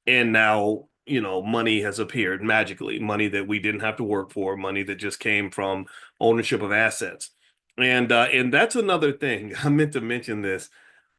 And now, money has appeared magically, money that we didn't have to work for, money that just came from ownership of assets. And that's another thing. I meant to mention this.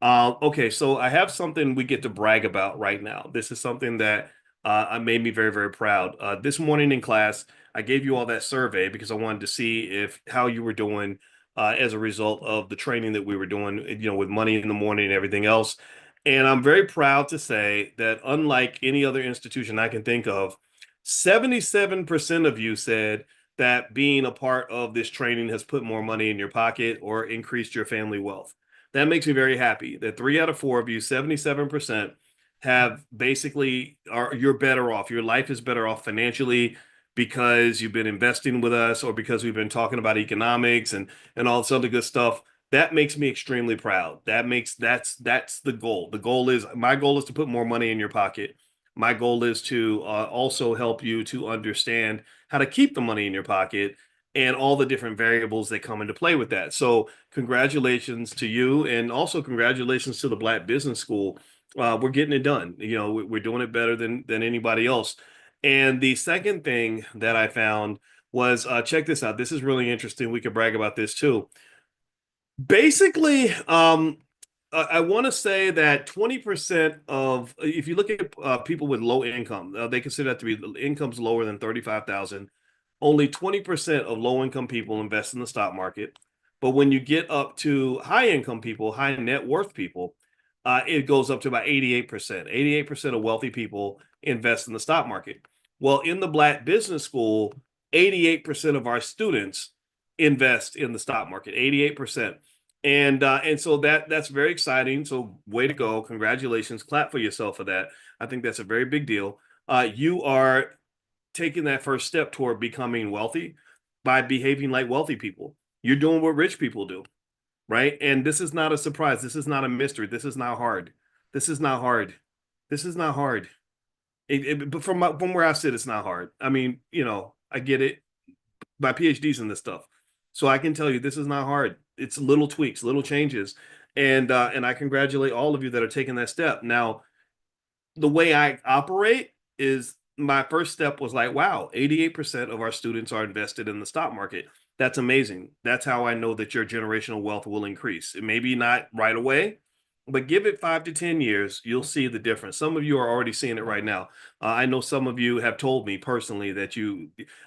Okay, so I have something we get to brag about right now. This is something that made me very, very proud. This morning in class, I gave you all that survey because I wanted to see if how you were doing as a result of the training that we were doing, with money in the morning and everything else. And I'm very proud to say that unlike any other institution I can think of, 77% of you said that being a part of this training has put more money in your pocket or increased your family wealth. That makes me very happy that three out of four of you, 77%, have basically you're better off. Your life is better off financially because you've been investing with us or because we've been talking about economics and all this other good stuff. That makes me extremely proud. That's the goal. The goal is my goal is to put more money in your pocket. My goal is to also help you to understand how to keep the money in your pocket and all the different variables that come into play with that. So, congratulations to you, and also congratulations to the Black Business School. We're getting it done. We're doing it better than anybody else. And the second thing that I found was check this out. This is really interesting. We could brag about this too. Basically, I want to say that 20% of, if you look at people with low income, they consider that to be incomes lower than 35,000. Only 20% of low income people invest in the stock market. But when you get up to high income people, high net worth people, it goes up to about 88%. 88% of wealthy people invest in the stock market. Well, in the Black Business School, 88% of our students invest in the stock market. 88%. And so that's very exciting. So way to go. Congratulations. Clap for yourself for that. I think that's a very big deal. You are taking that first step toward becoming wealthy by behaving like wealthy people. You're doing what rich people do, right? And this is not a surprise. This is not a mystery. This is not hard. This is not hard. This is not hard. But from where I sit, it's not hard. I mean, I get it. My PhD's in this stuff, so I can tell you this is not hard. It's little tweaks, little changes, and I congratulate all of you that are taking that step. Now, the way I operate is my first step was like, wow, 88% of our students are invested in the stock market. That's amazing. That's how I know that your generational wealth will increase. It may be not right away, but give it 5 to 10 years, you'll see the difference. Some of you are already seeing it right now. I know some of you have told me personally that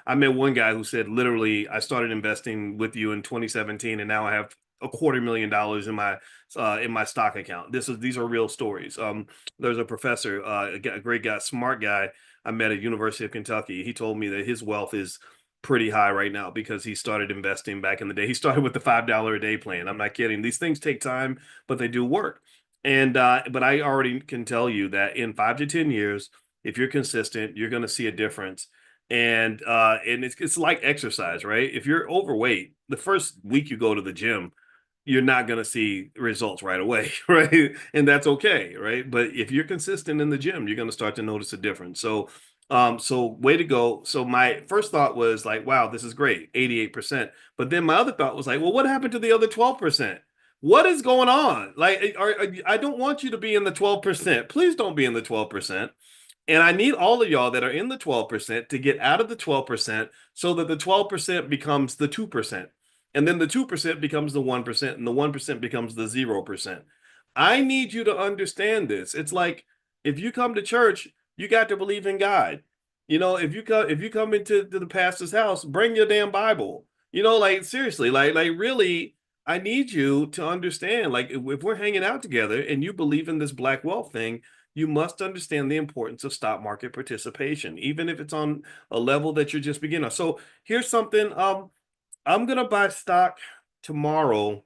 I met one guy who said, literally, I started investing with you in 2017, and now I have $250,000 in my stock account. These are real stories. There's a professor, a great guy, smart guy I met at University of Kentucky. He told me that his wealth is pretty high right now because he started investing back in the day. He started with the $5 a day plan. I'm not kidding. These things take time, but they do work. And but I already can tell you that in 5 to 10 years, if you're consistent, you're going to see a difference. And it's like exercise, right? If you're overweight, the first week you go to the gym, you're not going to see results right away, right? And that's okay, right? But if you're consistent in the gym, you're going to start to notice a difference. So way to go. So my first thought was like, wow, this is great, 88%. But then my other thought was like, well, what happened to the other 12%? What is going on? Like, I don't want you to be in the 12%. Please don't be in the 12%. And I need all of y'all that are in the 12% to get out of the 12% so that the 12% becomes the 2%. And then the 2% becomes the 1%, and the 1% becomes the 0%. I need you to understand this. It's like if you come to church, you got to believe in God. If you come into the pastor's house, bring your damn Bible. Like seriously, like really, I need you to understand. Like if we're hanging out together and you believe in this black wealth thing, you must understand the importance of stock market participation, even if it's on a level that you're just beginning. So here's something. I'm gonna buy stock tomorrow.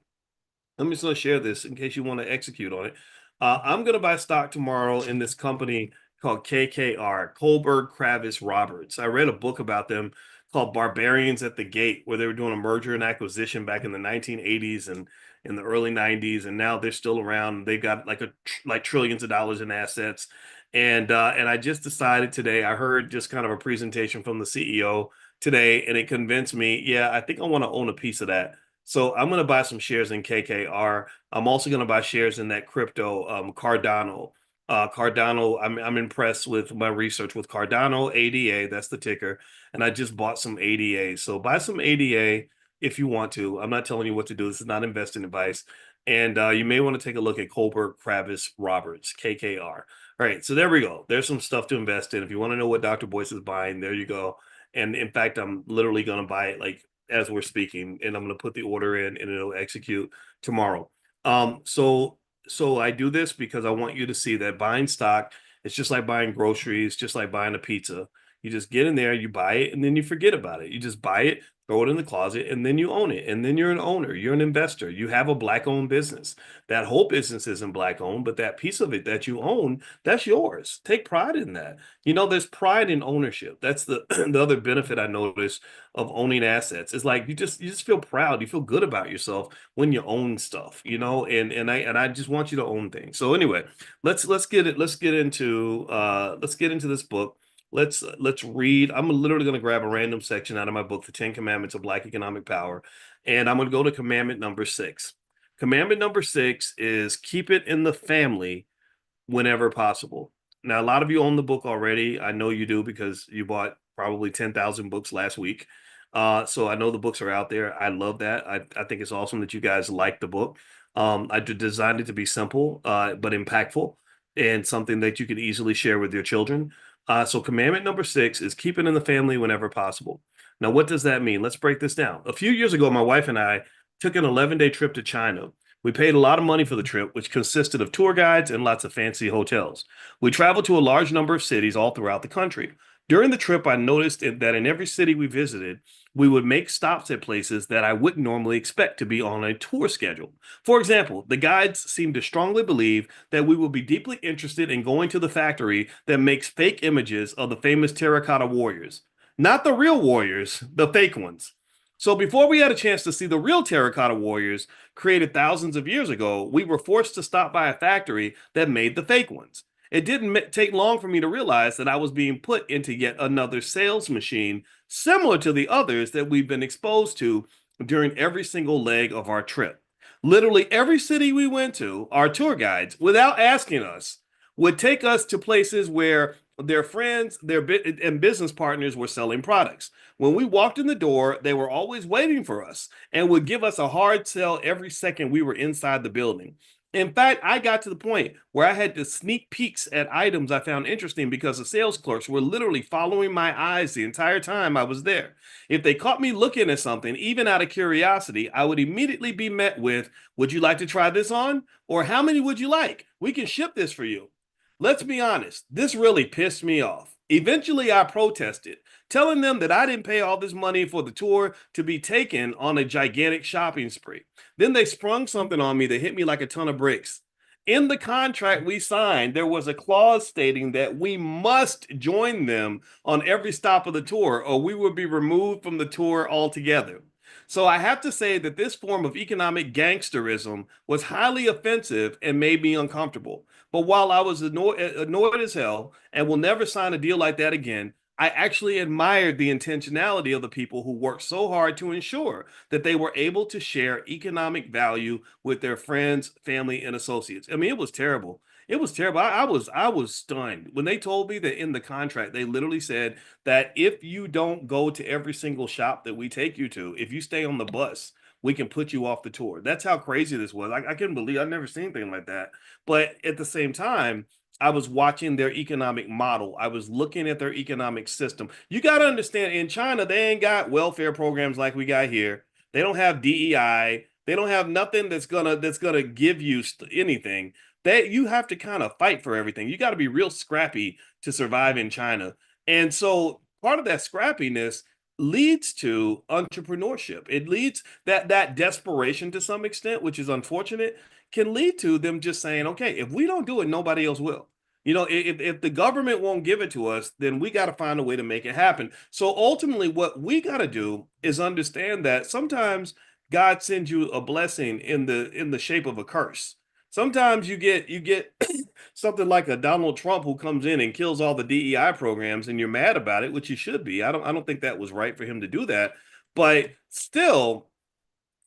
I'm just gonna share this in case you want to execute on it. I'm gonna buy stock tomorrow in this company called KKR, Kohlberg Kravis Roberts. I read a book about them called Barbarians at the Gate, where they were doing a merger and acquisition back in the 1980s and in the early 90s, and now they're still around. They've got like trillions of dollars in assets. And I just decided today, I heard just kind of a presentation from the CEO today, and it convinced me, yeah, I think I want to own a piece of that. So I'm going to buy some shares in KKR. I'm also going to buy shares in that crypto Cardano. Cardano, I'm impressed with my research with Cardano ADA. That's the ticker, and I just bought some ADA. So buy some ADA if you want to. I'm not telling you what to do. This is not investing advice. And you may want to take a look at Colbert Kravis Roberts, KKR. All right, so there we go. There's some stuff to invest in. If you want to know what Dr. Boyce is buying, there you go. And in fact, I'm literally going to buy it like as we're speaking, and I'm going to put the order in, and it'll execute tomorrow. So I do this because I want you to see that buying stock, it's just like buying groceries, just like buying a pizza. You just get in there, you buy it, and then you forget about it. You just buy it, throw it in the closet, and then you own it. And then you're an owner, you're an investor. You have a black-owned business. That whole business isn't black-owned, but that piece of it that you own, that's yours. Take pride in that. There's pride in ownership. That's the the other benefit I notice of owning assets. It's like you just feel proud, you feel good about yourself when you own stuff, and I just want you to own things. So anyway, let's get into this book. Let's read. I'm literally going to grab a random section out of my book, The 10 Commandments of Black Economic Power, and I'm going to go to commandment number 6. Commandment number 6 is keep it in the family whenever possible. Now, a lot of you own the book already. I know you do because you bought probably 10,000 books last week. So I know the books are out there. I love that. I think it's awesome that you guys like the book. I designed it to be simple, but impactful and something that you can easily share with your children. So commandment number 6 is keep it in the family whenever possible. Now, what does that mean? Let's break this down. A few years ago, my wife and I took an 11-day trip to China. We paid a lot of money for the trip, which consisted of tour guides and lots of fancy hotels. We traveled to a large number of cities all throughout the country. During the trip, I noticed that in every city we visited, we would make stops at places that I wouldn't normally expect to be on a tour schedule. For example, the guides seemed to strongly believe that we would be deeply interested in going to the factory that makes fake images of the famous terracotta warriors. Not the real warriors, the fake ones. So before we had a chance to see the real terracotta warriors created thousands of years ago, we were forced to stop by a factory that made the fake ones. It didn't take long for me to realize that I was being put into yet another sales machine similar to the others that we've been exposed to during every single leg of our trip. Literally every city we went to, our tour guides, without asking us, would take us to places where their friends, and business partners were selling products. When we walked in the door, they were always waiting for us and would give us a hard sell every second we were inside the building. In fact, I got to the point where I had to sneak peeks at items I found interesting because the sales clerks were literally following my eyes the entire time I was there. If they caught me looking at something, even out of curiosity, I would immediately be met with, "Would you like to try this on?" Or "How many would you like? We can ship this for you." Let's be honest, this really pissed me off. Eventually, I protested, telling them that I didn't pay all this money for the tour to be taken on a gigantic shopping spree. Then they sprung something on me that hit me like a ton of bricks. In the contract we signed, there was a clause stating that we must join them on every stop of the tour or we would be removed from the tour altogether. So I have to say that this form of economic gangsterism was highly offensive and made me uncomfortable. But while I was annoyed as hell and will never sign a deal like that again, I actually admired the intentionality of the people who worked so hard to ensure that they were able to share economic value with their friends, family, and associates. I mean, it was terrible. It was terrible. I was stunned when they told me that in the contract they literally said that if you don't go to every single shop that we take you to, if you stay on the bus, we can put you off the tour. That's how crazy this was. I couldn't believe I've never seen anything like that. But at the same time, I was watching their economic model. I was looking at their economic system. You got to understand, in China, they ain't got welfare programs like we got here. They don't have DEI. They don't have nothing that's gonna give you anything. That you have to kind of fight for everything. You got to be real scrappy to survive in China. And so part of that scrappiness leads to entrepreneurship. It leads that desperation to some extent, which is unfortunate, can lead to them just saying, okay, if we don't do it, nobody else will. If the government won't give it to us, then we got to find a way to make it happen. So ultimately, what we got to do is understand that sometimes God sends you a blessing in the shape of a curse. Sometimes you get something like a Donald Trump who comes in and kills all the DEI programs, and you're mad about it, which you should be. I don't think that was right for him to do that, but still,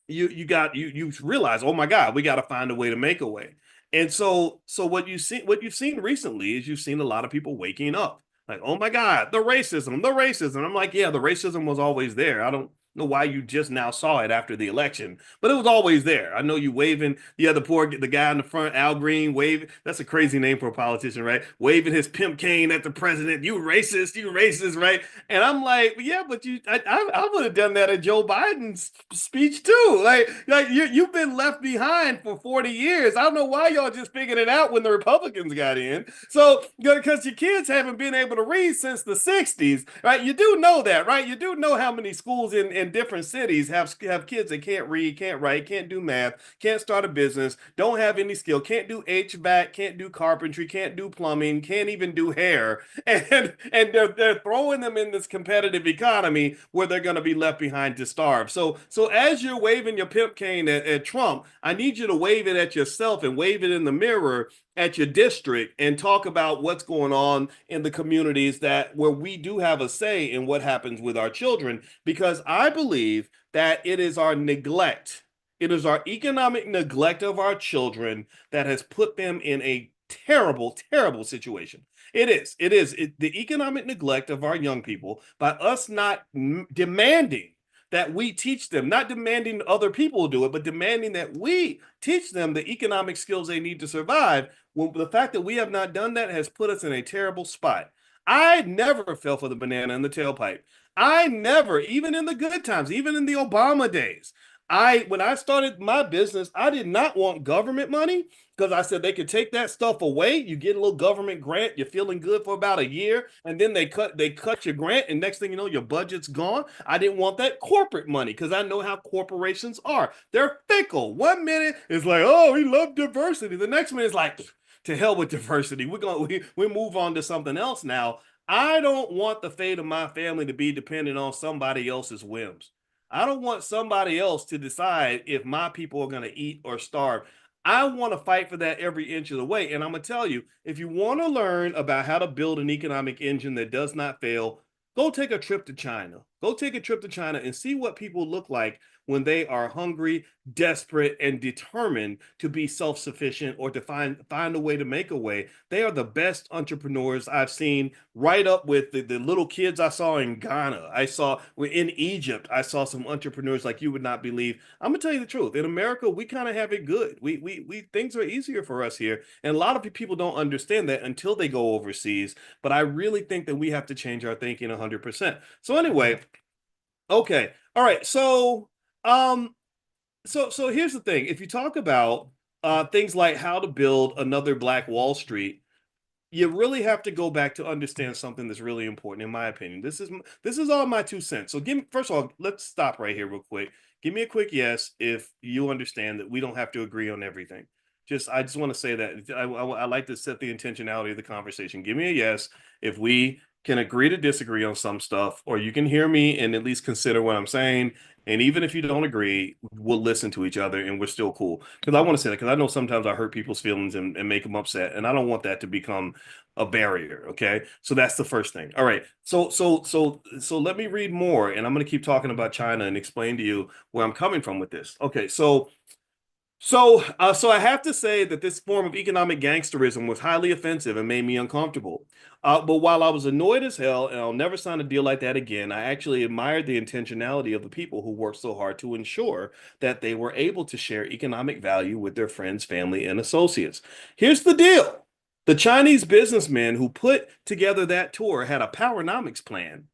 you realize, oh my God, we got to find a way to make a way. And so what you've seen recently is you've seen a lot of people waking up. Like, oh my God, the racism, the racism. I'm like, yeah, the racism was always there. I don't know why you just now saw it after the election, but it was always there. I know you waving, yeah, the guy in the front, Al Green, waving. That's a crazy name for a politician, right? Waving his pimp cane at the president. You racist, right? And I'm like, yeah, but I would have done that at Joe Biden's speech too. Like you've been left behind for 40 years. I don't know why y'all just figured it out when the Republicans got in. So because your kids haven't been able to read since the 60s, right? You do know that, right? You do know how many schools in different cities have kids that can't read, can't write, can't do math, can't start a business, don't have any skill, can't do HVAC, can't do carpentry, can't do plumbing, can't even do hair, and they're throwing them in this competitive economy where they're going to be left behind to starve. So as you're waving your pimp cane at Trump, I need you to wave it at yourself and wave it in the mirror at your district and talk about what's going on in the communities that where we do have a say in what happens with our children, because I believe that it is our neglect, it is our economic neglect of our children that has put them in a terrible, terrible situation. The economic neglect of our young people by us not demanding that we teach them, not demanding other people do it, but demanding that we teach them the economic skills they need to survive. Well, the fact that we have not done that has put us in a terrible spot. I never fell for the banana in the tailpipe. I never, even in the good times, even in the Obama days, when I started my business, I did not want government money because I said they could take that stuff away. You get a little government grant, you're feeling good for about a year, and then they cut your grant, and next thing you know, your budget's gone. I didn't want that corporate money because I know how corporations are. They're fickle. One minute it's like, oh, we love diversity. The next minute it's like, to hell with diversity. We move on to something else now. I don't want the fate of my family to be dependent on somebody else's whims. I don't want somebody else to decide if my people are going to eat or starve. I want to fight for that every inch of the way. And I'm going to tell you, if you want to learn about how to build an economic engine that does not fail, go take a trip to China. Go take a trip to China and see what people look like when they are hungry, desperate, and determined to be self-sufficient or to find a way to make a way. They are the best entrepreneurs I've seen, right up with the little kids I saw in Ghana. I saw in Egypt, I saw some entrepreneurs like you would not believe. I'm gonna tell you the truth. In America, we kind of have it good. We things are easier for us here. And a lot of people don't understand that until they go overseas. But I really think that we have to change our thinking 100%. So anyway, okay. All right. Um, so here's the thing. If you talk about things like how to build another Black Wall Street, you really have to go back to understand something that's really important, in my opinion. This is all my 2 cents. So give me, first of all, let's stop right here real quick. Give me a quick yes if you understand that we don't have to agree on everything. I just want to say that I like to set the intentionality of the conversation. Give me a yes if we can agree to disagree on some stuff, or you can hear me and at least consider what I'm saying. And even if you don't agree, we'll listen to each other and we're still cool. Because I want to say that because I know sometimes I hurt people's feelings and make them upset, and I don't want that to become a barrier. Okay, so that's the first thing. All right, so let me read more, and I'm going to keep talking about China and explain to you where I'm coming from with this. Okay, so I have to say that this form of economic gangsterism was highly offensive and made me uncomfortable. But while I was annoyed as hell, and I'll never sign a deal like that again, I actually admired the intentionality of the people who worked so hard to ensure that they were able to share economic value with their friends, family, and associates. Here's the deal. The Chinese businessmen who put together that tour had a powernomics plan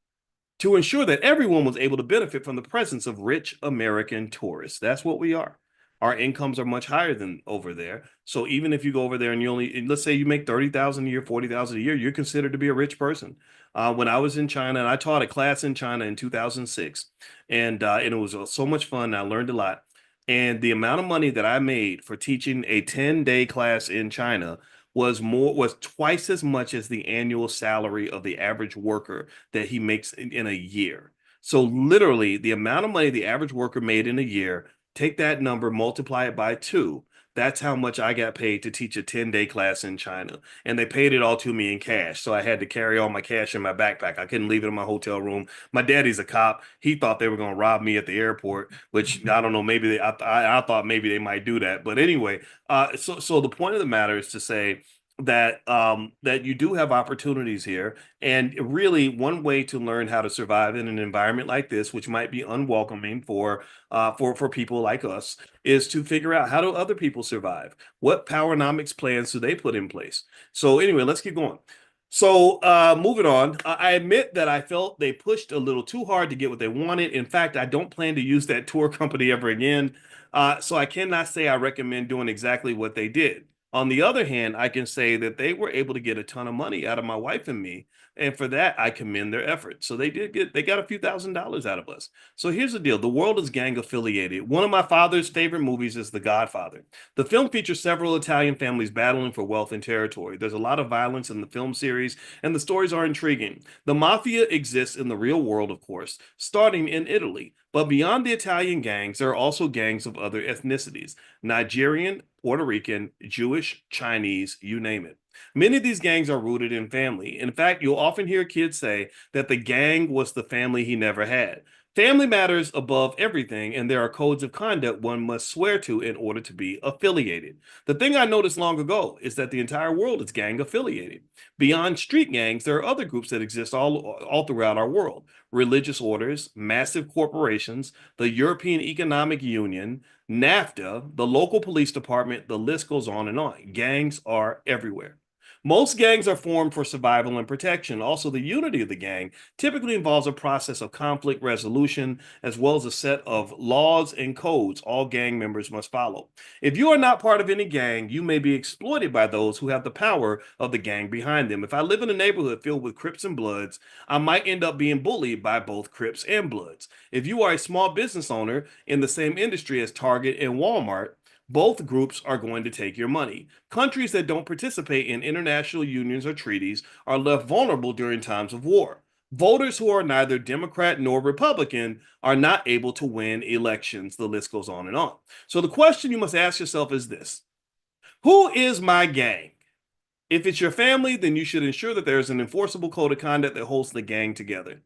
to ensure that everyone was able to benefit from the presence of rich American tourists. That's what we are. Our incomes are much higher than over there. So even if you go over there and let's say you make 30,000 a year, 40,000 a year, you're considered to be a rich person. When I was in China, and I taught a class in China in 2006, and it was so much fun. And I learned a lot. And the amount of money that I made for teaching a 10-day class in China was twice as much as the annual salary of the average worker that he makes in a year. So literally, the amount of money the average worker made in a year, take that number, multiply it by two. That's how much I got paid to teach a 10-day class in China. And they paid it all to me in cash. So I had to carry all my cash in my backpack. I couldn't leave it in my hotel room. My daddy's a cop. He thought they were going to rob me at the airport, which I don't know. Maybe I thought maybe they might do that. But anyway, so the point of the matter is to say that that you do have opportunities here, and really one way to learn how to survive in an environment like this, which might be unwelcoming for people like us, is to figure out how do other people survive? What powernomics plans do they put in place? So anyway, let's keep going. So moving on, I admit that I felt they pushed a little too hard to get what they wanted. In fact, I don't plan to use that tour company ever again. So I cannot say I recommend doing exactly what they did. On the other hand, I can say that they were able to get a ton of money out of my wife and me. And for that, I commend their efforts. So they got a few $1,000s out of us. So here's the deal. The world is gang affiliated. One of my father's favorite movies is The Godfather. The film features several Italian families battling for wealth and territory. There's a lot of violence in the film series, and the stories are intriguing. The mafia exists in the real world, of course, starting in Italy. But beyond the Italian gangs, there are also gangs of other ethnicities: Nigerian, Puerto Rican, Jewish, Chinese, you name it. Many of these gangs are rooted in family. In fact, you'll often hear kids say that the gang was the family he never had. Family matters above everything, and there are codes of conduct one must swear to in order to be affiliated. The thing I noticed long ago is that the entire world is gang affiliated. Beyond street gangs, there are other groups that exist all throughout our world: religious orders, massive corporations, the European Economic Union, NAFTA, the local police department, the list goes on and on. Gangs are everywhere. Most gangs are formed for survival and protection. Also, the unity of the gang typically involves a process of conflict resolution as well as a set of laws and codes all gang members must follow. If you are not part of any gang, you may be exploited by those who have the power of the gang behind them. If I live in a neighborhood filled with Crips and Bloods, I might end up being bullied by both Crips and Bloods. If you are a small business owner in the same industry as Target and Walmart, both groups are going to take your money. Countries that don't participate in international unions or treaties are left vulnerable during times of war. Voters who are neither Democrat nor Republican are not able to win elections. The list goes on and on. So the question you must ask yourself is this: who is my gang? If it's your family, then you should ensure that there is an enforceable code of conduct that holds the gang together.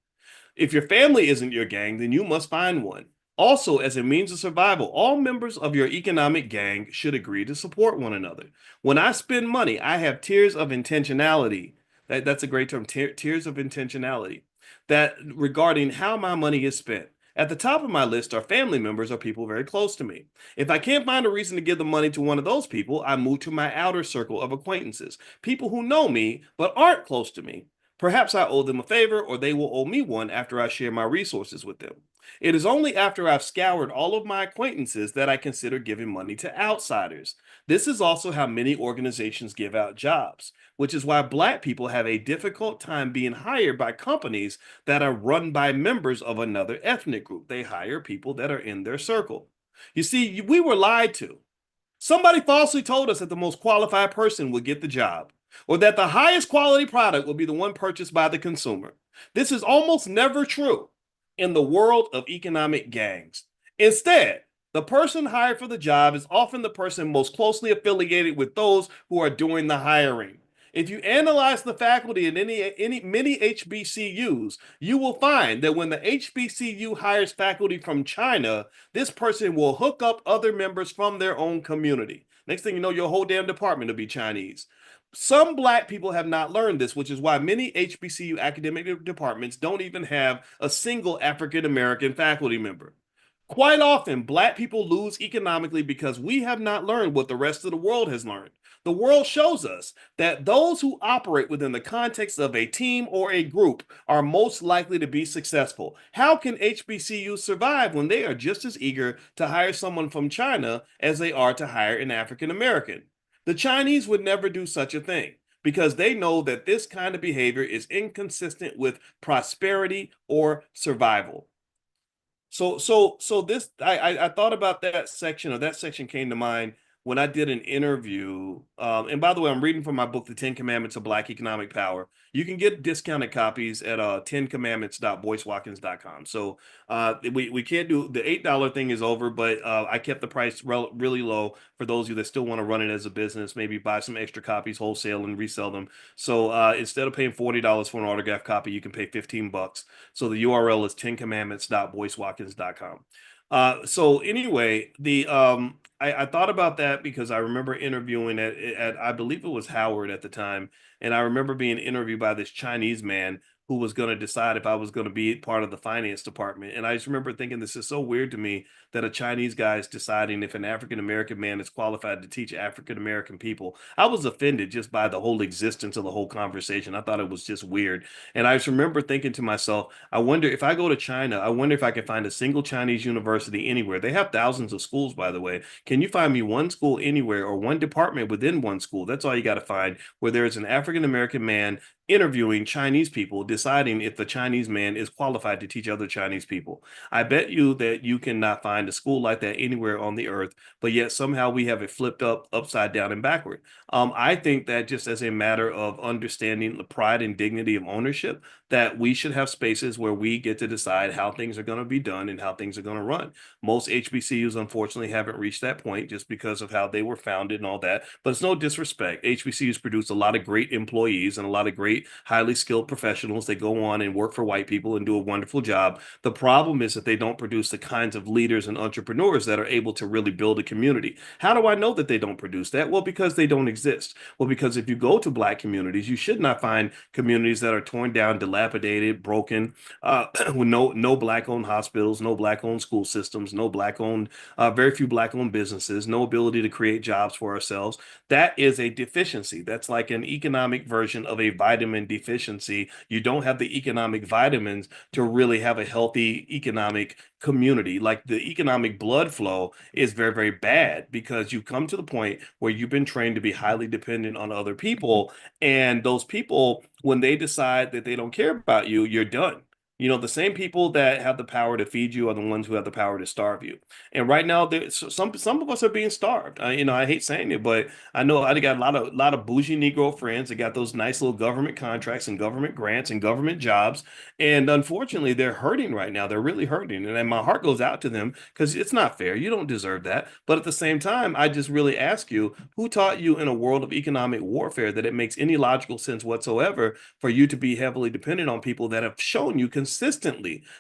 If your family isn't your gang, then you must find one. Also, as a means of survival, all members of your economic gang should agree to support one another. When I spend money, I have tiers of intentionality. That's a great term, tiers of intentionality, that regarding how my money is spent. At the top of my list are family members or people very close to me. If I can't find a reason to give the money to one of those people, I move to my outer circle of acquaintances, people who know me but aren't close to me. Perhaps I owe them a favor, or they will owe me one after I share my resources with them. It is only after I've scoured all of my acquaintances that I consider giving money to outsiders. This is also how many organizations give out jobs, which is why Black people have a difficult time being hired by companies that are run by members of another ethnic group. They hire people that are in their circle. You see, we were lied to. Somebody falsely told us that the most qualified person would get the job, or that the highest quality product will be the one purchased by the consumer. This is almost never true in the world of economic gangs. Instead, the person hired for the job is often the person most closely affiliated with those who are doing the hiring. If you analyze the faculty in many HBCUs, you will find that when the HBCU hires faculty from China, this person will hook up other members from their own community. Next thing you know, your whole damn department will be Chinese. Some Black people have not learned this, which is why many HBCU academic departments don't even have a single African American faculty member. Quite often, Black people lose economically because we have not learned what the rest of the world has learned. The world shows us that those who operate within the context of a team or a group are most likely to be successful. How can HBCUs survive when they are just as eager to hire someone from China as they are to hire an African American? The Chinese would never do such a thing because they know that this kind of behavior is inconsistent with prosperity or survival. So this I thought about that section, or that section came to mind when I did an interview, and by the way, I'm reading from my book, The 10 Commandments of Black Economic Power. You can get discounted copies at 10commandments.boycewatkins.com. So we can't do the $8 thing is over, but I kept the price really low for those of you that still want to run it as a business, maybe buy some extra copies wholesale and resell them. So instead of paying $40 for an autographed copy, you can pay 15 bucks. So the URL is 10commandments.boycewatkins.com. So anyway, I thought about that because I remember interviewing at I believe it was Howard at the time, and I remember being interviewed by this Chinese man who was going to decide if I was going to be part of the finance department. And I just remember thinking this is so weird to me that a Chinese guy is deciding if an African American man is qualified to teach African American people. I was offended just by the whole existence of the whole conversation. I thought it was just weird. And I just remember thinking to myself, I wonder if I go to China, I wonder if I can find a single Chinese university anywhere. They have thousands of schools, by the way. Can you find me one school anywhere or one department within one school? That's all you got to find where there is an African American man interviewing Chinese people, deciding if the Chinese man is qualified to teach other Chinese people. I bet you that you cannot find a school like that anywhere on the earth, but yet somehow we have it flipped upside down, and backward. I think that just as a matter of understanding the pride and dignity of ownership, that we should have spaces where we get to decide how things are going to be done and how things are going to run. Most HBCUs, unfortunately, haven't reached that point just because of how they were founded and all that. But it's no disrespect. HBCUs produce a lot of great employees and a lot of great, highly skilled professionals. They go on and work for white people and do a wonderful job. The problem is that they don't produce the kinds of leaders and entrepreneurs that are able to really build a community. How do I know that they don't produce that? Well, because they don't exist. Well, because if you go to Black communities, you should not find communities that are torn down, dilapidated, broken, with no Black-owned hospitals, no Black-owned school systems, no Black-owned, very few Black-owned businesses, no ability to create jobs for ourselves. That is a deficiency. That's like an economic version of a vitamin deficiency. You don't have the economic vitamins to really have a healthy economic community. Like the economic blood flow is very, very bad because you come to the point where you've been trained to be highly dependent on other people. And those people, when they decide that they don't care about you, you're done. You know, the same people that have the power to feed you are the ones who have the power to starve you. And right now, some of us are being starved. I hate saying it, but I know I got a lot of bougie Negro friends that got those nice little government contracts and government grants and government jobs, and unfortunately, they're hurting right now. They're really hurting, and my heart goes out to them because it's not fair. You don't deserve that. But at the same time, I just really ask you, who taught you in a world of economic warfare that it makes any logical sense whatsoever for you to be heavily dependent on people that have shown you consistently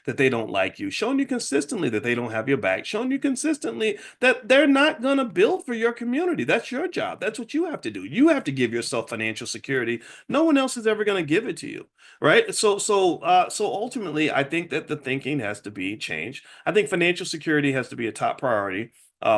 that they don't like you, shown you consistently that they don't have your back, shown you consistently that they're not going to build for your community? That's your job. That's what you have to do. You have to give yourself financial security. No one else is ever going to give it to you, right? So ultimately, I think that the thinking has to be changed. I think financial security has to be a top priority.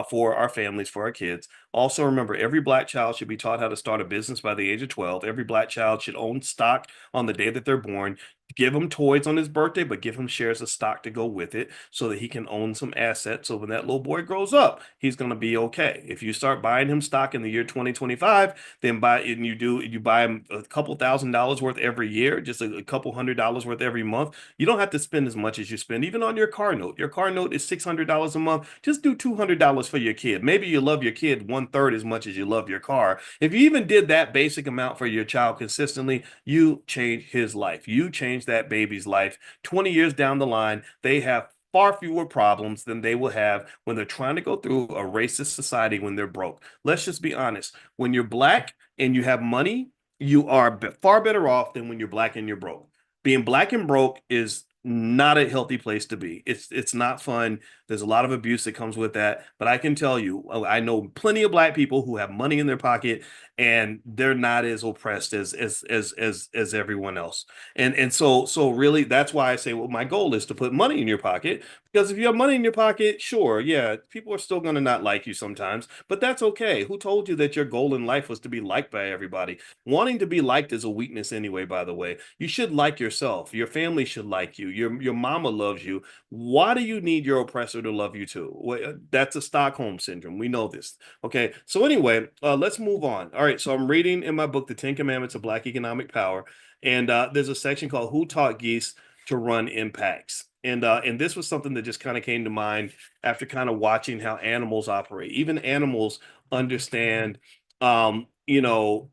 For our families, for our kids. Also, remember, every Black child should be taught how to start a business by the age of 12. Every Black child should own stock on the day that they're born. Give him toys on his birthday, but give him shares of stock to go with it so that he can own some assets. So when that little boy grows up, he's going to be okay. If you start buying him stock in the year 2025, then you buy him a couple $1,000s worth every year, just a couple $100s worth every month. You don't have to spend as much as you spend, even on your car note. Your car note is $600 a month. Just do $200 for your kid. Maybe you love your kid one third as much as you love your car. If you even did that basic amount for your child consistently, you change his life. You change that baby's life. 20 years down the line, they have far fewer problems than they will have when they're trying to go through a racist society when they're broke. Let's just be honest. When you're Black and you have money, you are far better off than when you're Black and you're broke. Being Black and broke is not a healthy place to be. It's not fun. There's a lot of abuse that comes with that. But I can tell you, I know plenty of Black people who have money in their pocket and they're not as oppressed as everyone else. And so really that's why I say, well, my goal is to put money in your pocket, because if you have money in your pocket, sure, yeah, people are still going to not like you sometimes, but that's okay. Who told you that your goal in life was to be liked by everybody? Wanting to be liked is a weakness anyway, by the way. You should like yourself. Your family should like you. Your mama loves you. Why do you need your oppressor to love you too? Well, that's a Stockholm syndrome. We know this. Okay. So anyway, let's move on. All right. So I'm reading in my book, The 10 Commandments of Black Economic Power. And there's a section called Who Taught Geese to Run Impacts? And this was something that just kind of came to mind after kind of watching how animals operate. Even animals understand, you know,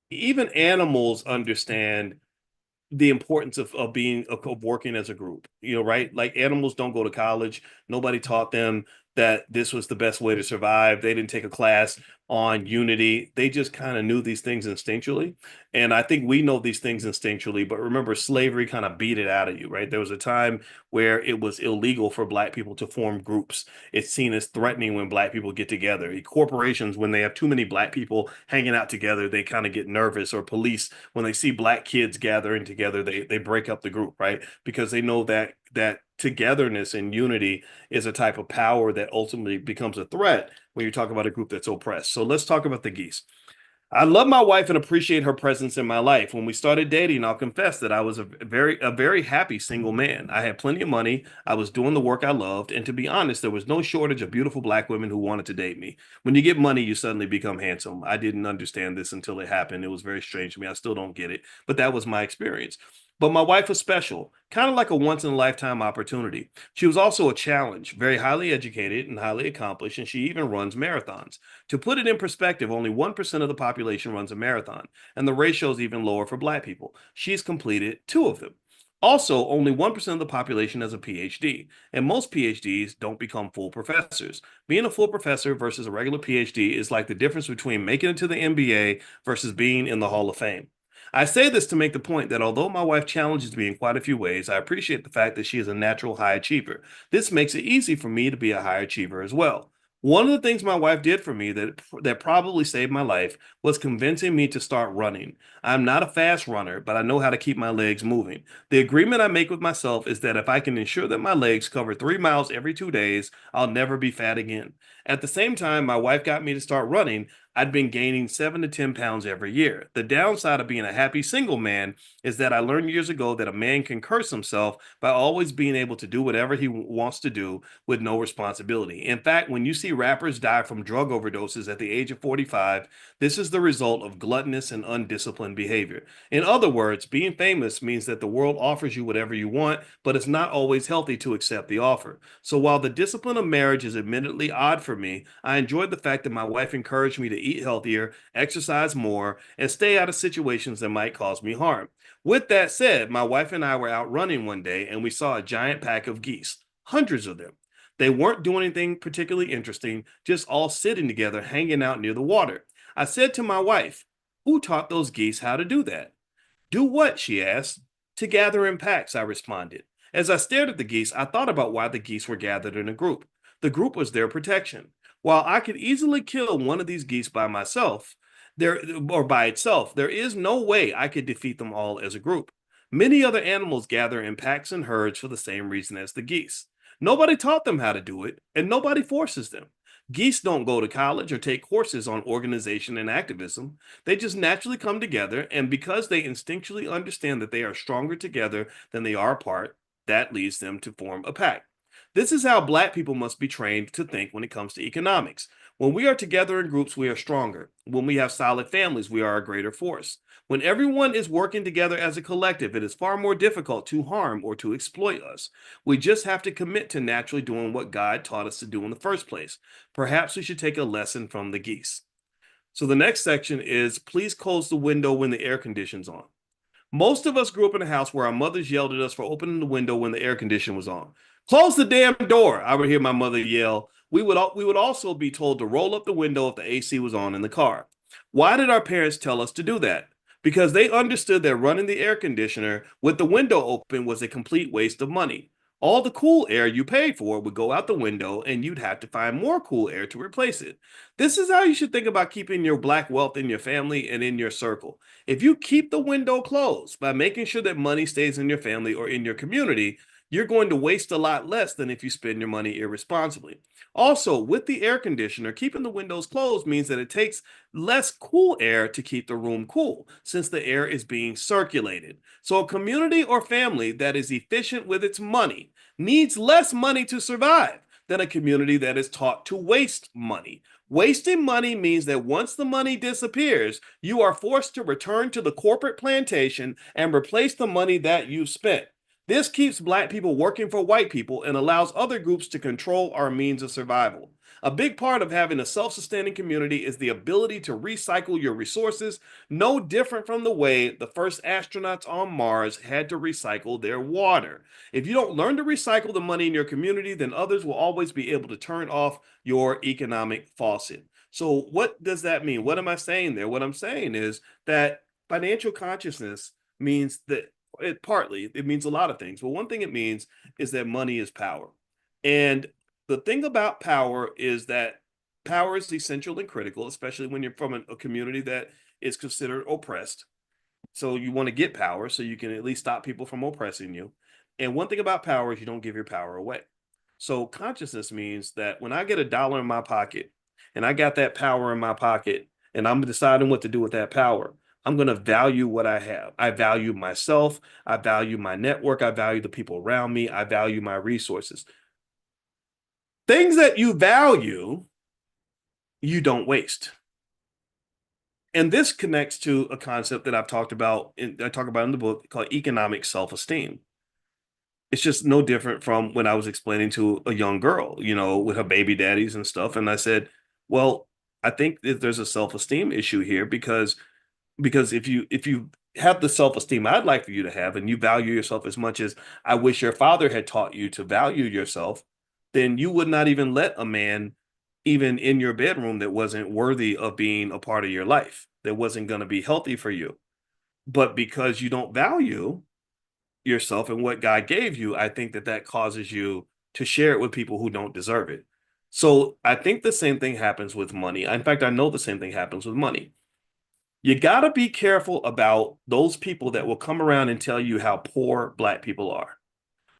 even animals understand the importance of being of working as a group, right? Like animals don't go to college. Nobody taught them that this was the best way to survive. They didn't take a class on unity. They just kind of knew these things instinctually. And I think we know these things instinctually, but remember, slavery kind of beat it out of you, right? There was a time where it was illegal for Black people to form groups. It's seen as threatening when Black people get together. Corporations, when they have too many Black people hanging out together, they kind of get nervous. Or police, when they see Black kids gathering together, they break up the group, right? Because they know that togetherness and unity is a type of power that ultimately becomes a threat when you talk about a group that's oppressed. So let's talk about the geese. I love my wife and appreciate her presence in my life. When we started dating, I'll confess that I was a very happy single man. I had plenty of money. I was doing the work I loved, and to be honest, there was no shortage of beautiful Black women who wanted to date me. When you get money, you suddenly become handsome. I didn't understand this until it happened. It was very strange to me. I still don't get it, but that was my experience. But my wife was special, kind of like a once in a lifetime opportunity. She was also a challenge, very highly educated and highly accomplished, and she even runs marathons. To put it in perspective, only 1% of the population runs a marathon, and the ratio is even lower for Black people. She's completed two of them. Also, only 1% of the population has a PhD, and most PhDs don't become full professors. Being a full professor versus a regular PhD is like the difference between making it to the NBA versus being in the Hall of Fame. I say this to make the point that although my wife challenges me in quite a few ways, I appreciate the fact that she is a natural high achiever. This makes it easy for me to be a high achiever as well. One of the things my wife did for me that probably saved my life was convincing me to start running. I'm not a fast runner, but I know how to keep my legs moving. The agreement I make with myself is that if I can ensure that my legs cover 3 miles every 2 days, I'll never be fat again. At the same time, my wife got me to start running. I'd been gaining 7 to 10 pounds every year. The downside of being a happy single man is that I learned years ago that a man can curse himself by always being able to do whatever he wants to do with no responsibility. In fact, when you see rappers die from drug overdoses at the age of 45, this is the result of gluttonous and undisciplined behavior. In other words, being famous means that the world offers you whatever you want, but it's not always healthy to accept the offer. So while the discipline of marriage is admittedly odd for me, I enjoyed the fact that my wife encouraged me to eat healthier, exercise more, and stay out of situations that might cause me harm. With that said, my wife and I were out running one day and we saw a giant pack of geese, hundreds of them. They weren't doing anything particularly interesting, just all sitting together, hanging out near the water. I said to my wife, "Who taught those geese how to do that?" "Do what?" she asked. "To gather in packs," I responded. As I stared at the geese, I thought about why the geese were gathered in a group. The group was their protection. While I could easily kill one of these geese by myself, there or by itself, there is no way I could defeat them all as a group. Many other animals gather in packs and herds for the same reason as the geese. Nobody taught them how to do it, and nobody forces them. Geese don't go to college or take courses on organization and activism. They just naturally come together, and because they instinctually understand that they are stronger together than they are apart, that leads them to form a pack. This is how Black people must be trained to think when it comes to economics. When we are together in groups, we are stronger. When we have solid families, we are a greater force. When everyone is working together as a collective, it is far more difficult to harm or to exploit us. We just have to commit to naturally doing what God taught us to do in the first place. Perhaps we should take a lesson from the geese. So the next section is please close the window when the air conditioning's on. Most of us grew up in a house where our mothers yelled at us for opening the window when the air conditioner was on. "Close the damn door," I would hear my mother yell. We would also be told to roll up the window if the AC was on in the car. Why did our parents tell us to do that? Because they understood that running the air conditioner with the window open was a complete waste of money. All the cool air you paid for would go out the window and you'd have to find more cool air to replace it. This is how you should think about keeping your Black wealth in your family and in your circle. If you keep the window closed by making sure that money stays in your family or in your community, you're going to waste a lot less than if you spend your money irresponsibly. Also, with the air conditioner, keeping the windows closed means that it takes less cool air to keep the room cool, since the air is being circulated. So, a community or family that is efficient with its money needs less money to survive than a community that is taught to waste money. Wasting money means that once the money disappears, you are forced to return to the corporate plantation and replace the money that you spent. This keeps black people working for white people and allows other groups to control our means of survival. A big part of having a self sustaining community is the ability to recycle your resources, no different from the way the first astronauts on Mars had to recycle their water. If you don't learn to recycle the money in your community, then others will always be able to turn off your economic faucet. So, what does that mean? What am I saying there? What I'm saying is that financial consciousness means that it means a lot of things. But one thing it means is that money is power. And the thing about power is that power is essential and critical, especially when you're from a community that is considered oppressed. So you want to get power so you can at least stop people from oppressing you. And one thing about power is you don't give your power away. So consciousness means that when I get $1 in my pocket and I got that power in my pocket and I'm deciding what to do with that power, I'm going to value what I have. I value myself. I value my network. I value the people around me. I value my resources. Things that you value, you don't waste. And this connects to a concept that I talk about in the book called economic self-esteem. It's just no different from when I was explaining to a young girl, with her baby daddies and stuff. And I said, well, I think that there's a self-esteem issue here because if you have the self-esteem I'd like for you to have and you value yourself as much as I wish your father had taught you to value yourself, then you would not even let a man even in your bedroom that wasn't worthy of being a part of your life, that wasn't going to be healthy for you. But because you don't value yourself and what God gave you, I think that that causes you to share it with people who don't deserve it. So I think the same thing happens with money. In fact, I know the same thing happens with money. You got to be careful about those people that will come around and tell you how poor black people are.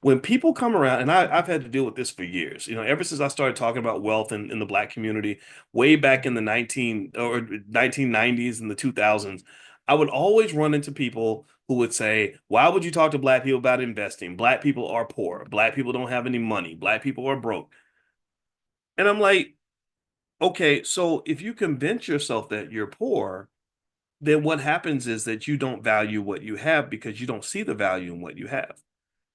When people come around, and I've had to deal with this for years, ever since I started talking about wealth in the black community, way back in the 1990s and the 2000s, I would always run into people who would say, why would you talk to black people about investing? Black people are poor. Black people don't have any money. Black people are broke. And I'm like, okay, so if you convince yourself that you're poor, then what happens is that you don't value what you have because you don't see the value in what you have.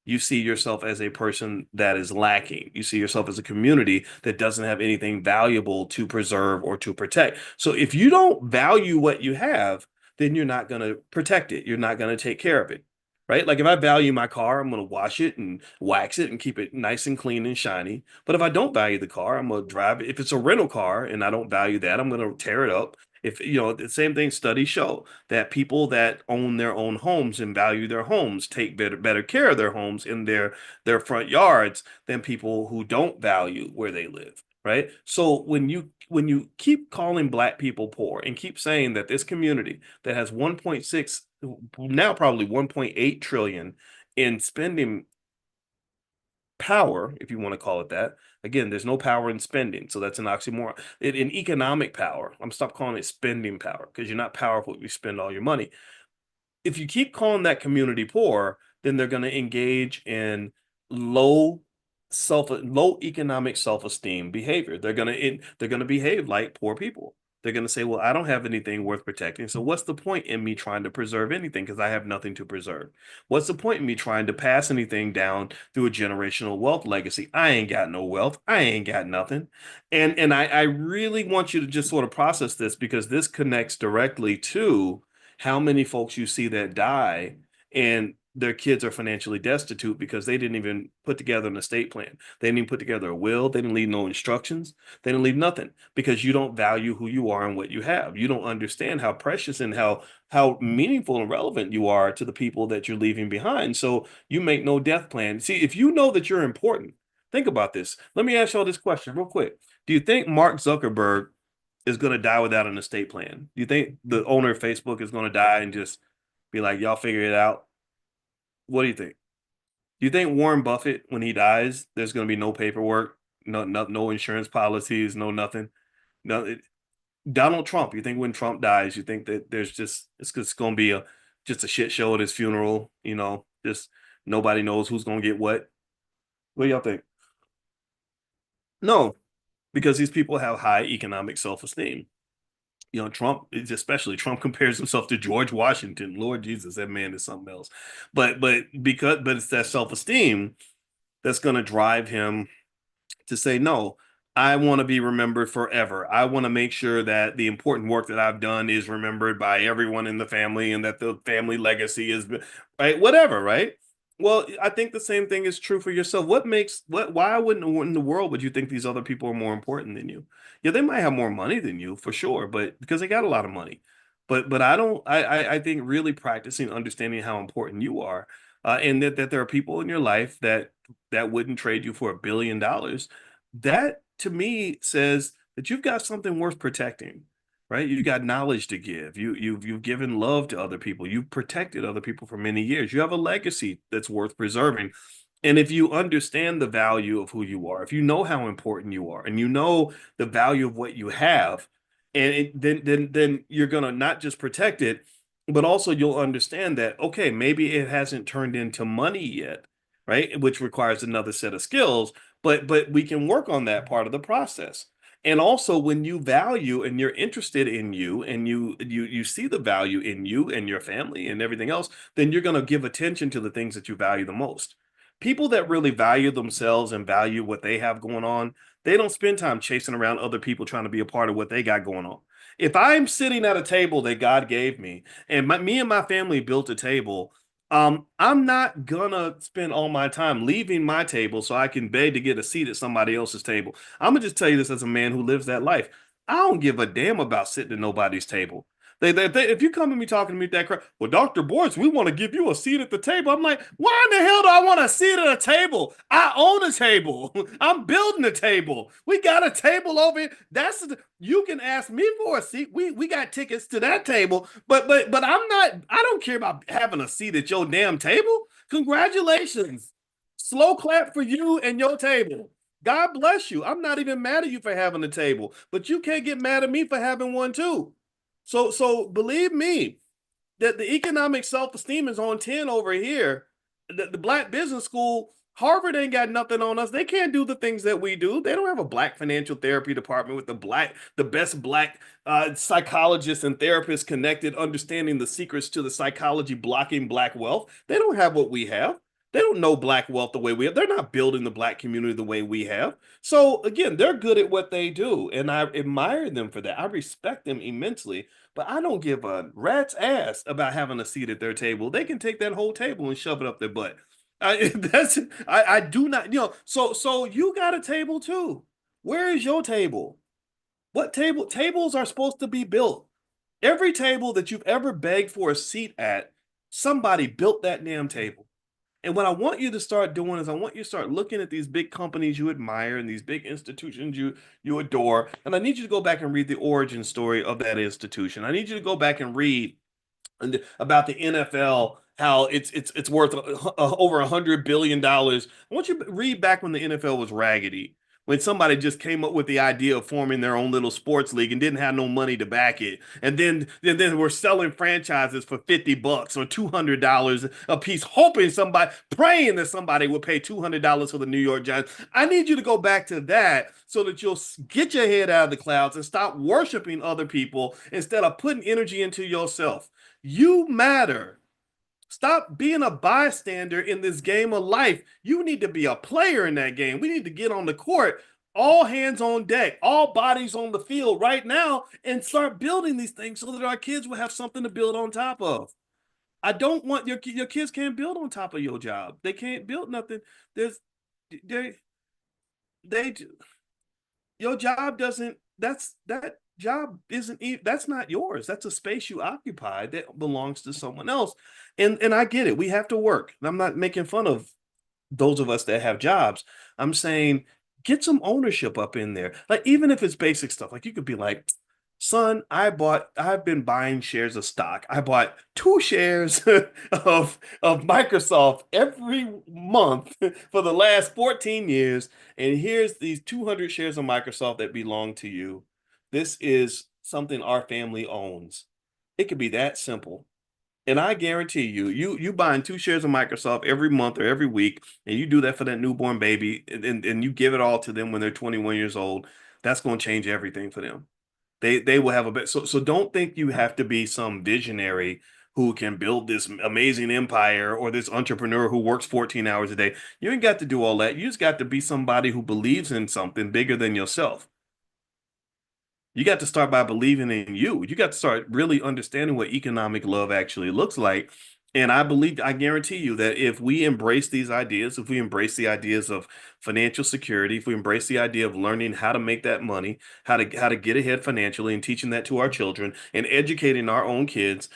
You see yourself as a person that is lacking. You see yourself as a community that doesn't have anything valuable to preserve or to protect. So if you don't value what you have, then you're not going to protect it. You're not going to take care of it. Right? Like if I value my car, I'm going to wash it and wax it and keep it nice and clean and shiny. But if I don't value the car, I'm going to drive it. If it's a rental car and I don't value that, I'm going to tear it up. If the same thing, studies show that people that own their own homes and value their homes take better care of their homes in their front yards than people who don't value where they live, right? So when you keep calling black people poor and keep saying that this community that has 1.6, now probably 1.8 trillion in spending power, if you want to call it that. Again, there's no power in spending, so that's an oxymoron. In economic power, I'm stop calling it spending power because you're not powerful if you spend all your money. If you keep calling that community poor, then they're going to engage in low low economic self-esteem behavior. They're going to behave like poor people. They're going to say, well, I don't have anything worth protecting. So what's the point in me trying to preserve anything because I have nothing to preserve? What's the point in me trying to pass anything down through a generational wealth legacy? I ain't got no wealth. I ain't got nothing. And I really want you to just sort of process this because this connects directly to how many folks you see that die and their kids are financially destitute because they didn't even put together an estate plan. They didn't even put together a will. They didn't leave no instructions. They didn't leave nothing because you don't value who you are and what you have. You don't understand how precious and how meaningful and relevant you are to the people that you're leaving behind. So you make no death plan. See, if you know that you're important, think about this. Let me ask y'all this question real quick. Do you think Mark Zuckerberg is going to die without an estate plan? Do you think the owner of Facebook is going to die and just be like, y'all figure it out? What do you think? Do you think Warren Buffett, when he dies, there's going to be no paperwork, no insurance policies, no nothing? No, Donald Trump. You think when Trump dies, you think that it's just going to be just a shit show at his funeral? Just nobody knows who's going to get what. What do y'all think? No, because these people have high economic self-esteem. Trump, especially Trump compares himself to George Washington. Lord Jesus, that man is something else. But it's that self-esteem that's going to drive him to say, no, I want to be remembered forever. I want to make sure that the important work that I've done is remembered by everyone in the family and that the family legacy is right, whatever, right? Well, I think the same thing is true for yourself. Why wouldn't in the world would you think these other people are more important than you? Yeah, they might have more money than you for sure, but because they got a lot of money. But I don't I think really practicing understanding how important you are, and that there are people in your life that wouldn't trade you for $1 billion, that to me says that you've got something worth protecting, right? You've got knowledge to give. You've given love to other people. You've protected other people for many years. You have a legacy that's worth preserving. And if you understand the value of who you are, if you know how important you are, and you know the value of what you have, and then you're gonna not just protect it, but also you'll understand that, okay, maybe it hasn't turned into money yet, right? Which requires another set of skills, but we can work on that part of the process. And also when you value and you're interested in you and you see the value in you and your family and everything else, then you're going to give attention to the things that you value the most. People that really value themselves and value what they have going on, they don't spend time chasing around other people trying to be a part of what they got going on. If I'm sitting at a table that God gave me and me and my family built a table, I'm not gonna spend all my time leaving my table so I can beg to get a seat at somebody else's table. I'm gonna just tell you this as a man who lives that life. I don't give a damn about sitting at nobody's table. If you come to me talking to me that crap, well, Dr. Boyce, we want to give you a seat at the table. I'm like, why in the hell do I want a seat at a table? I own a table. I'm building a table. We got a table over here. You can ask me for a seat. We got tickets to that table, but I'm not. I don't care about having a seat at your damn table. Congratulations. Slow clap for you and your table. God bless you. I'm not even mad at you for having a table, but you can't get mad at me for having one too. So believe me, that the economic self-esteem is on 10 over here. The Black Business School, Harvard ain't got nothing on us. They can't do the things that we do. They don't have a Black financial therapy department with the best Black psychologists and therapists connected, understanding the secrets to the psychology blocking Black wealth. They don't have what we have. They don't know Black wealth the way we have. They're not building the Black community the way we have. So again, they're good at what they do, and I admire them for that. I respect them immensely, but I don't give a rat's ass about having a seat at their table. They can take that whole table and shove it up their butt. I do not, so you got a table too. Where is your table? What tables are supposed to be built? Every table that you've ever begged for a seat at, somebody built that damn table. And what I want you to start doing is I want you to start looking at these big companies you admire and these big institutions you adore. And I need you to go back and read the origin story of that institution. I need you to go back and read about the NFL, how it's worth over $100 billion. I want you to read back when the NFL was raggedy, when somebody just came up with the idea of forming their own little sports league and didn't have no money to back it, and then we're selling franchises for $50 or $200 a piece, praying that somebody would pay $200 for the New York Giants. I need you to go back to that so that you'll get your head out of the clouds and stop worshiping other people instead of putting energy into yourself. You matter. Stop being a bystander in this game of life. You need to be a player in that game. We need to get on the court, all hands on deck, all bodies on the field right now, and start building these things so that our kids will have something to build on top of. I don't want your kids can't build on top of your job. They can't build nothing. There's they they your job doesn't that job isn't that's not yours. That's a space you occupy that belongs to someone else. And I get it, we have to work, and I'm not making fun of those of us that have jobs. I'm saying get some ownership up in there, like even if it's basic stuff, like you could be like, son, I've been buying shares of stock. I bought 2 shares of Microsoft every month for the last 14 years. And here's these 200 shares of Microsoft that belong to you. This is something our family owns. It could be that simple. And I guarantee you buying 2 shares of Microsoft every month or every week, and you do that for that newborn baby, and you give it all to them when they're 21 years old, that's going to change everything for them. They will have a bit. So don't think you have to be some visionary who can build this amazing empire or this entrepreneur who works 14 hours a day. You ain't got to do all that. You just got to be somebody who believes in something bigger than yourself. You got to start by believing in you. You got to start really understanding what economic love actually looks like. And I believe, I guarantee you that if we embrace these ideas, if we embrace the ideas of financial security, if we embrace the idea of learning how to make that money, how to get ahead financially and teaching that to our children and educating our own kids,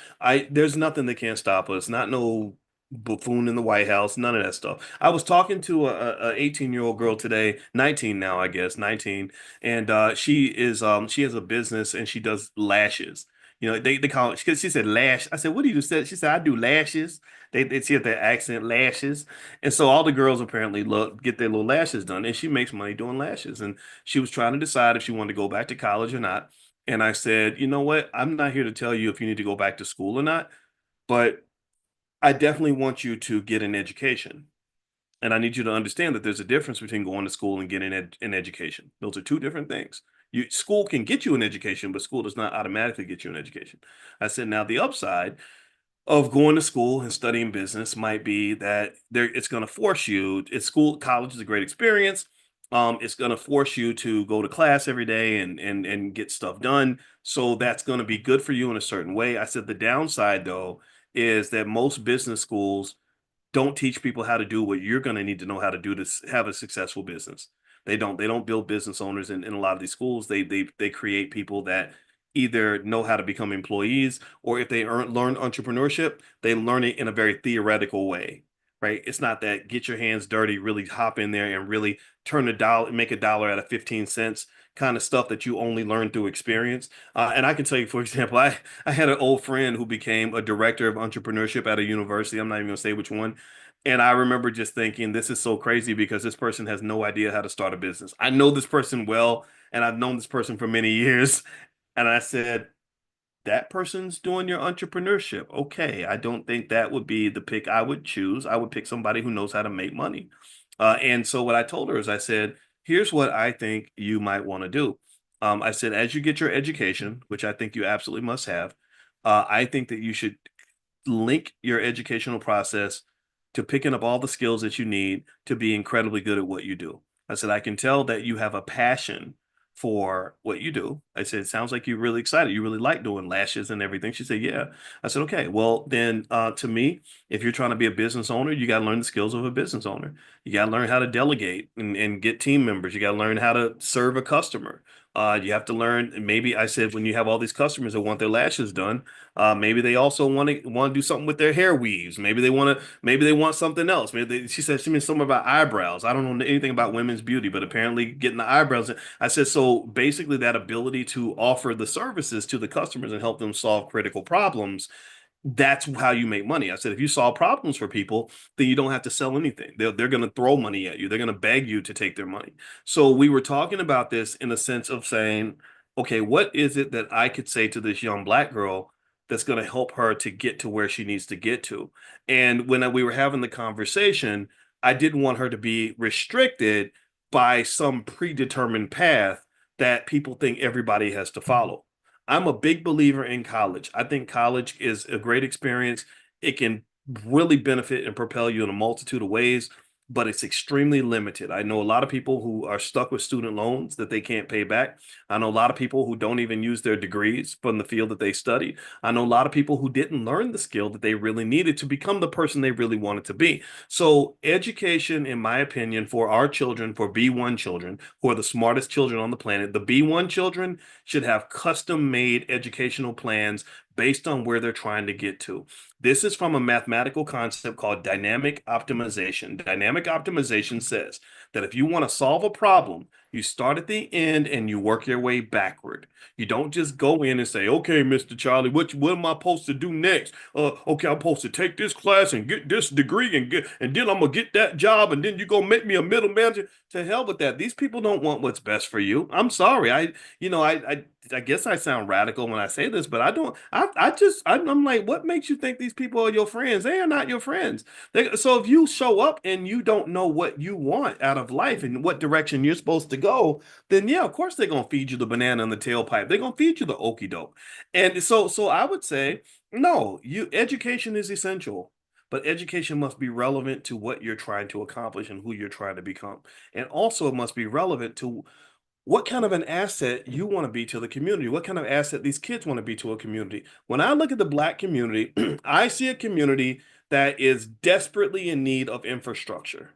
there's nothing that can stop us. Not no buffoon in the White House, none of that stuff. I was talking to a 18-year-old girl today, 19 now, I guess, 19, and she has a business and she does lashes. You know, they call it because she said lash. I said, what do you do? She said, I do lashes. They see their accent lashes. And so all the girls apparently look get their little lashes done, and she makes money doing lashes. And she was trying to decide if she wanted to go back to college or not. And I said, you know what? I'm not here to tell you if you need to go back to school or not, but I definitely want you to get an education. And I need you to understand that there's a difference between going to school and getting an education. Those are two different things. School can get you an education, but school does not automatically get you an education. I said, now the upside of going to school and studying business might be that it's going to force you. It's school, college is a great experience. It's going to force you to go to class every day and get stuff done. So that's going to be good for you in a certain way. I said the downside though is that most business schools don't teach people how to do what you're going to need to know how to do to have a successful business. They don't build business owners in a lot of these schools. They create people that either know how to become employees or if they learn entrepreneurship, they learn it in a very theoretical way. Right? It's not that get your hands dirty, really hop in there and really turn a dollar, make a dollar out of 15 cents kind of stuff that you only learn through experience. And I can tell you, for example, I had an old friend who became a director of entrepreneurship at a university. I'm not even going to say which one. And I remember just thinking, this is so crazy because this person has no idea how to start a business. I know this person well, and I've known this person for many years. And I said, that person's doing your entrepreneurship. Okay, I don't think that would be the pick I would choose. I would pick somebody who knows how to make money. And so what I told her is I said, here's what I think you might want to do. I said, as you get your education, which I think you absolutely must have, I think that you should link your educational process to picking up all the skills that you need to be incredibly good at what you do. I said, I can tell that you have a passion for what you do. I said, it sounds like you're really excited. You really like doing lashes and everything. She said, yeah. I said, okay, well, then to me, if you're trying to be a business owner, you got to learn the skills of a business owner. You got to learn how to delegate and get team members. You got to learn how to serve a customer. You have to learn, maybe I said, when you have all these customers that want their lashes done, maybe they also want to do something with their hair weaves. Maybe they want something else. She said she means something about eyebrows. I don't know anything about women's beauty, but apparently getting the eyebrows. I said, so basically that ability to offer the services to the customers and help them solve critical problems, that's how you make money. I said, if you solve problems for people, then you don't have to sell anything. They're going to throw money at you. They're going to beg you to take their money. So we were talking about this in a sense of saying, okay, what is it that I could say to this young black girl that's going to help her to get to where she needs to get to? And when we were having the conversation, I didn't want her to be restricted by some predetermined path that people think everybody has to follow. I'm a big believer in college. I think college is a great experience. It can really benefit and propel you in a multitude of ways, but it's extremely limited. I know a lot of people who are stuck with student loans that they can't pay back. I know a lot of people who don't even use their degrees from the field that they studied. I know a lot of people who didn't learn the skill that they really needed to become the person they really wanted to be. So, education, in my opinion, for our children, for B1 children, who are the smartest children on the planet, the B1 children should have custom made educational plans based on where they're trying to get to. This is from a mathematical concept called dynamic optimization. Dynamic optimization says that if you want to solve a problem, you start at the end and you work your way backward. You don't just go in and say, okay, Mr. Charlie, what am I supposed to do next? Okay, I'm supposed to take this class and get this degree and then I'm gonna get that job and then you gonna make me a middle manager. To hell with that. These people don't want what's best for you. I'm sorry. I guess I sound radical when I say this, but I don't. I'm like, what makes you think these people are your friends? They are not your friends. So if you show up and you don't know what you want out of life and what direction you're supposed to go, then yeah, of course they're gonna feed you the banana in the tailpipe. They're gonna feed you the okie doke. And so I would say, no, education is essential. But education must be relevant to what you're trying to accomplish and who you're trying to become. And also, it must be relevant to what kind of an asset you want to be to the community, what kind of asset these kids want to be to a community. When I look at the Black community, I see a community that is desperately in need of infrastructure,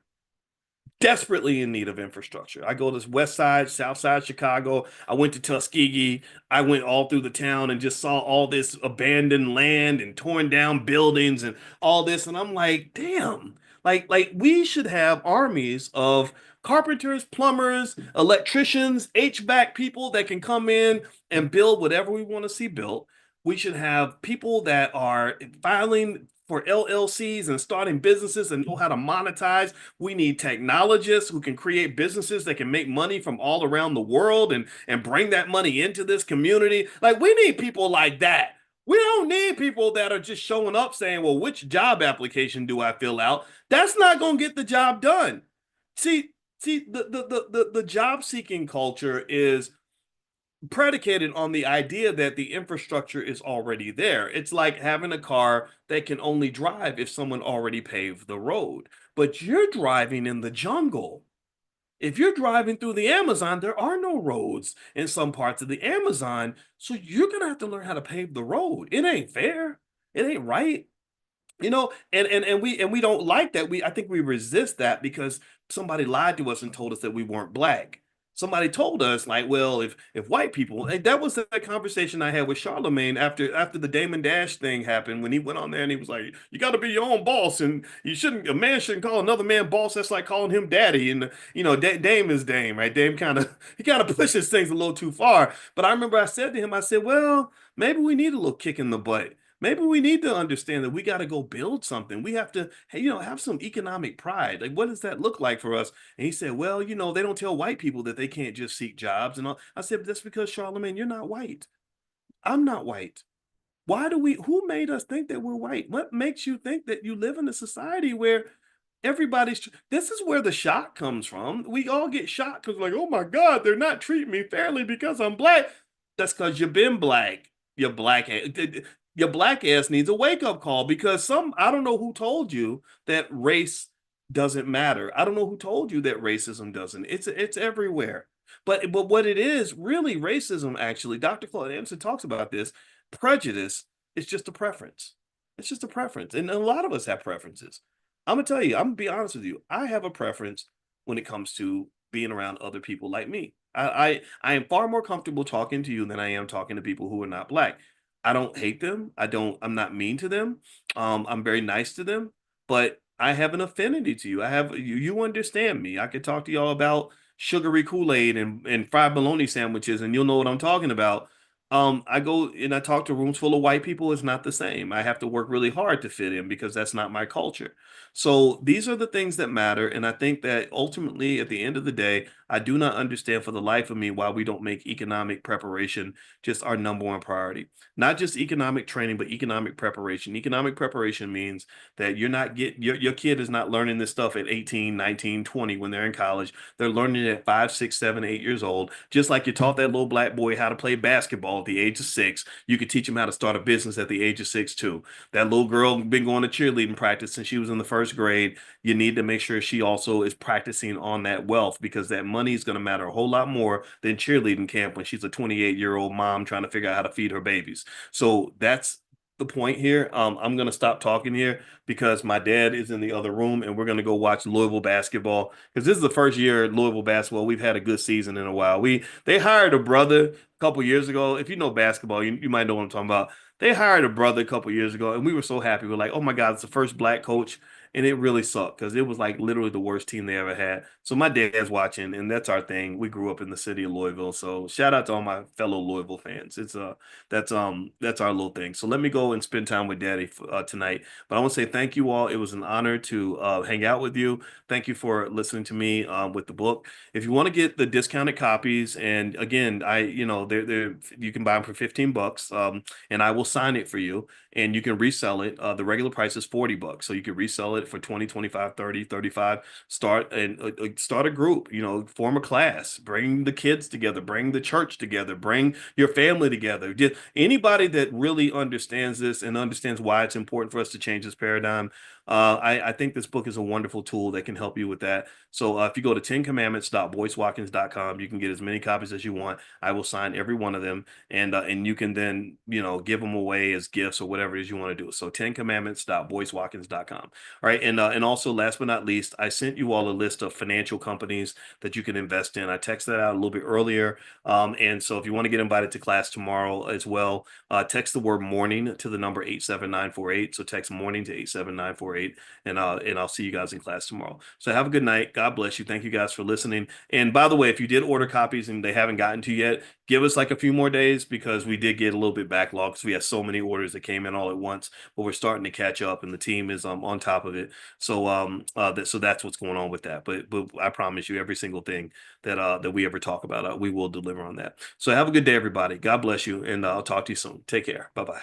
desperately in need of infrastructure. I go to West Side, South Side Chicago. I went to Tuskegee. I went all through the town and just saw all this abandoned land and torn down buildings and all this. And I'm like, damn, like we should have armies of carpenters, plumbers, electricians, HVAC people that can come in and build whatever we want to see built. We should have people that are filing for LLCs and starting businesses and know how to monetize. We need technologists who can create businesses that can make money from all around the world and bring that money into this community. Like we need people like that. We don't need people that are just showing up saying, well, which job application do I fill out? That's not going to get the job done. See, the job seeking culture is predicated on the idea that the infrastructure is already there. It's like having a car that can only drive if someone already paved the road. But you're driving in the jungle. If you're driving through the Amazon, there are no roads in some parts of the Amazon. So you're going to have to learn how to pave the road. It ain't fair. It ain't right. And we don't like that. I think we resist that because somebody lied to us and told us that we weren't Black. Somebody told us like, well, if white people, and that was the conversation I had with Charlemagne after the Damon Dash thing happened, when he went on there and he was like, you got to be your own boss, and a man shouldn't call another man boss. That's like calling him daddy. And Dame is Dame, right? Dame he kind of pushes things a little too far. But I remember I said to him, I said, well, maybe we need a little kick in the butt. Maybe we need to understand that we got to go build something. We have to, hey, have some economic pride. Like, what does that look like for us? And he said, well, they don't tell white people that they can't just seek jobs and all. I said, that's because, Charlemagne, you're not white. I'm not white. Who made us think that we're white? What makes you think that you live in a society where this is where the shock comes from. We all get shocked because, like, oh my God, they're not treating me fairly because I'm Black. That's because you've been Black. You're Black. Your Black ass needs a wake up call because I don't know who told you that race doesn't matter. I don't know who told you that racism doesn't. It's everywhere. But what it is really, racism, actually, Dr. Claude Anderson talks about this. Prejudice is just a preference. It's just a preference, and a lot of us have preferences. I'm gonna tell you. I'm gonna be honest with you. I have a preference when it comes to being around other people like me. I am far more comfortable talking to you than I am talking to people who are not Black. I don't hate them. I'm not mean to them. I'm very nice to them, but I have an affinity to you. You understand me. I could talk to y'all about sugary Kool-Aid and fried bologna sandwiches, and you'll know what I'm talking about. I go and I talk to rooms full of white people. It's not the same. I have to work really hard to fit in because that's not my culture. So these are the things that matter. And I think that ultimately, at the end of the day, I do not understand for the life of me why we don't make economic preparation just our number one priority. Not just economic training, but economic preparation. Economic preparation means that your kid is not learning this stuff at 18, 19, 20 when they're in college. They're learning it at 5, 6, 7, 8 years old. Just like you taught that little Black boy how to play basketball at the age of 6, you could teach him how to start a business at the age of 6 too. That little girl been going to cheerleading practice since she was in the first grade. You need to make sure she also is practicing on that wealth because that money is going to matter a whole lot more than cheerleading camp when she's a 28-year-old mom trying to figure out how to feed her babies. So that's the point here. I'm going to stop talking here because my dad is in the other room and we're going to go watch Louisville basketball because this is the first year Louisville basketball. We've had a good season in a while. They hired a brother a couple years ago. If you know basketball, you might know what I'm talking about. They hired a brother a couple years ago and we were so happy. We're like, oh my God, it's the first Black coach and it really sucked because it was like literally the worst team they ever had. So my dad's watching, and that's our thing. We grew up in the city of Louisville, so shout out to all my fellow Louisville fans. It's that's our little thing. So let me go and spend time with Daddy tonight. But I want to say thank you all. It was an honor to hang out with you. Thank you for listening to me with the book. If you want to get the discounted copies, and again, they're you can buy them for $15, and I will sign it for you, and you can resell it. The regular price is $40, so you can resell it for 20, 25, 30, 35. Start a group, form a class, bring the kids together, bring the church together, bring your family together. Just anybody that really understands this and understands why it's important for us to change this paradigm. I think this book is a wonderful tool that can help you with that. So if you go to 10commandments.boycewatkins.com, you can get as many copies as you want. I will sign every one of them, and you can then give them away as gifts or whatever it is you want to do. So 10commandments.boycewatkins.com. All right, and also last but not least, I sent you all a list of financial companies that you can invest in. I texted that out a little bit earlier, and so if you want to get invited to class tomorrow as well, text the word morning to the number 87948. So text morning to 87948, and I'll see you guys in class tomorrow. So have a good night. God bless you. Thank you guys for listening. And by the way, if you did order copies and they haven't gotten to you yet, give us like a few more days because we did get a little bit backlogged because we had so many orders that came in all at once. But we're starting to catch up, and the team is on top of it. So so that's what's going on with that. But I promise you, every single thing that we ever talk about, we will deliver on that. So have a good day, everybody. God bless you, and I'll talk to you soon. Take care. Bye bye.